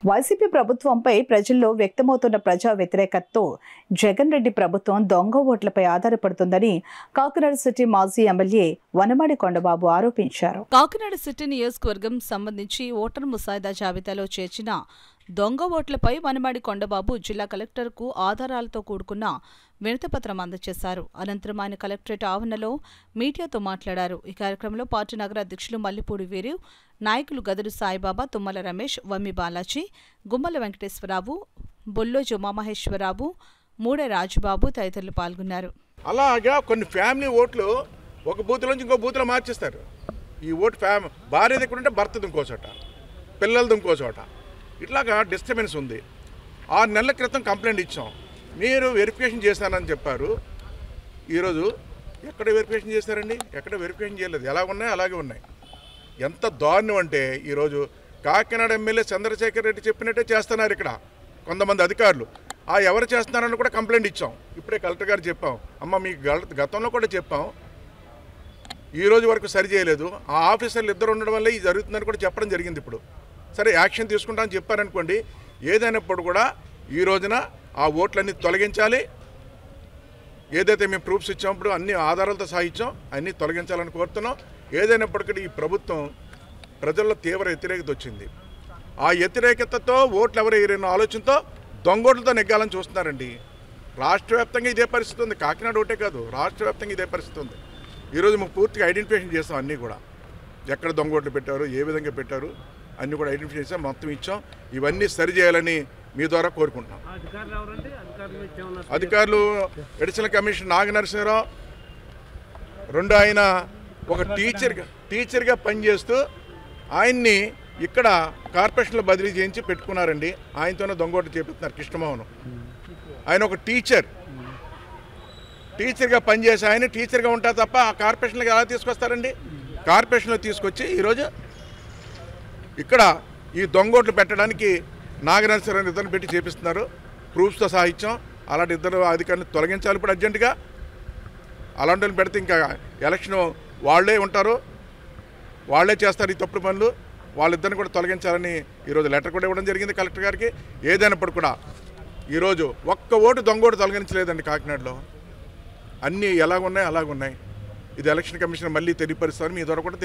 YCP ప్రభుత్వంపై ప్రజల్లో వ్యక్తమవుతున్న ప్రజా వ్యతిరేకతతో జగన్ రెడ్డి ప్రభుత్వం దొంగ ఓట్లపై ఆధారపడుతుందని కాకినాడ సిటీ మాజీ ఎమ్మెల్యే వనమాడి కొండబాబు ఆరోపించారు. కాకినాడ సిటీ నియోజకవర్గం సంబంధించి ఓటర్ ముసాయిదా జాబితాలో చేర్చిన దొంగ ఓట్లపై వనమాడి కొండబాబు జిల్లా కలెక్టర్కు ఆధారాలతో కూడుకున్న వినతిపత్రం అందజేశారు. అనంతరం ఆయన కలెక్టరేట్ ఆవరణలో మీడియాతో మాట్లాడారు. ఈ కార్యక్రమంలో పార్టీ నగర అధ్యక్షులు మల్లిపూడి వీరు, నాయకులు గదురు సాయిబాబా, తుమ్మల రమేష్, వమ్మి బాలాజీ, గుమ్మల వెంకటేశ్వరరావు, బొల్లోజు ఉమామహేశ్వరరావు, మూడే రాజుబాబు తదితరులు పాల్గొన్నారు. అలాగా కొన్ని ఫ్యామిలీ ఓట్లు ఒక బూత్ నుంచి ఇంకో బూత్లో మార్చేస్తారు. ఈ ఓటు భార్య దగ్గర ఉంటే భర్తది ఇంకో చోట, పిల్లలది ఇంకో చోట, ఇట్లాగా డిస్టర్బెన్స్ ఉంది. 6 నెలల క్రితం కంప్లైంట్ ఇచ్చాం. మీరు వెరిఫికేషన్ చేస్తానని చెప్పారు. ఈరోజు ఎక్కడ వెరిఫికేషన్ చేశారండి? ఎక్కడ వెరిఫికేషన్ చేయలేదు. ఎలా ఉన్నాయి అలాగే ఉన్నాయి. ఎంత దారుణం అంటే ఈరోజు కాకినాడ ఎమ్మెల్యే చంద్రశేఖర్ రెడ్డి చెప్పినట్టే చేస్తున్నారు ఇక్కడ కొంతమంది అధికారులు. ఎవరు చేస్తున్నారని కూడా కంప్లైంట్ ఇచ్చాం. ఇప్పుడే కలెక్టర్ గారు చెప్పాం, అమ్మ మీకు గతంలో కూడా చెప్పాం, ఈరోజు వరకు సరి చేయలేదు. ఆ ఆఫీసర్లు ఇద్దరు ఉండడం వల్ల ఇది జరుగుతుందని కూడా చెప్పడం జరిగింది. ఇప్పుడు సరే యాక్షన్ తీసుకుంటామని చెప్పారనుకోండి, ఏదైనప్పుడు కూడా ఈ రోజున ఆ ఓట్లన్నీ తొలగించాలి. ఏదైతే మేము ప్రూఫ్స్ ఇచ్చామప్పుడు అన్ని ఆధారాలతో సాగించాం, అన్నీ తొలగించాలని కోరుతున్నాం. ఏదైనప్పటికీ ఈ ప్రభుత్వం ప్రజల్లో తీవ్ర వ్యతిరేకత వచ్చింది. ఆ వ్యతిరేకతతో ఓట్లు ఎవరు ఎగిరిన ఆలోచనతో దొంగోట్లతో నెగ్గాలని చూస్తున్నారండి. రాష్ట్ర వ్యాప్తంగా ఇదే పరిస్థితి ఉంది. కాకినాడ ఒకటే కాదు, రాష్ట్ర వ్యాప్తంగా ఇదే పరిస్థితి ఉంది. ఈరోజు మేము పూర్తిగా ఐడెంటిఫికేషన్ చేస్తాం. అన్నీ కూడా ఎక్కడ దొంగోట్లు పెట్టారు, ఏ విధంగా పెట్టారు అన్నీ కూడా ఐడెంటిఫై చేసాం, మొత్తం ఇచ్చాం. ఇవన్నీ సరి చేయాలని మీ ద్వారా కోరుకుంటున్నాం. అధికారులు అడిషనల్ కమిషనర్ నాగనరసింహరావు, రెండు ఆయన ఒక టీచర్గా పనిచేస్తూ ఆయన్ని ఇక్కడ కార్పొరేషన్లో బదిలీ చేయించి పెట్టుకున్నారండి. ఆయనతోనే దొంగోట్లు చేపిస్తున్నారు కృష్ణమోహన్. ఆయన ఒక టీచర్గా పనిచేసి ఆయన టీచర్గా ఉంటారు తప్ప ఆ కార్పొరేషన్లోకి ఎలా తీసుకొస్తారండి? కార్పొరేషన్లో తీసుకొచ్చి ఈరోజు ఇక్కడ ఈ దొంగోట్లు పెట్టడానికి నాగనరసింహరావు ఇద్దరు పెట్టి చేపిస్తున్నారు. ప్రూఫ్స్తో సాహిత్యం. అలాంటి ఇద్దరు అధికారులను తొలగించాలి ఇప్పుడు అర్జెంటుగా. అలాంటి వాళ్ళు పెడితే ఇంకా ఎలక్షన్ వాళ్ళే ఉంటారు, వాళ్ళే చేస్తారు ఈ తప్పుడు పనులు. వాళ్ళిద్దరిని కూడా తొలగించాలని ఈరోజు లెటర్ కూడా ఇవ్వడం జరిగింది కలెక్టర్ గారికి. ఏదైనప్పుడు కూడా ఈరోజు ఒక్క ఓటు దొంగోటు తొలగించలేదండి కాకినాడలో. అన్నీ ఎలాగున్నాయి అలాగున్నాయి. ఇది ఎలక్షన్ కమిషన్ మళ్ళీ తెలియపరుస్తారని మీ ద్వారా కూడా తెలియదు.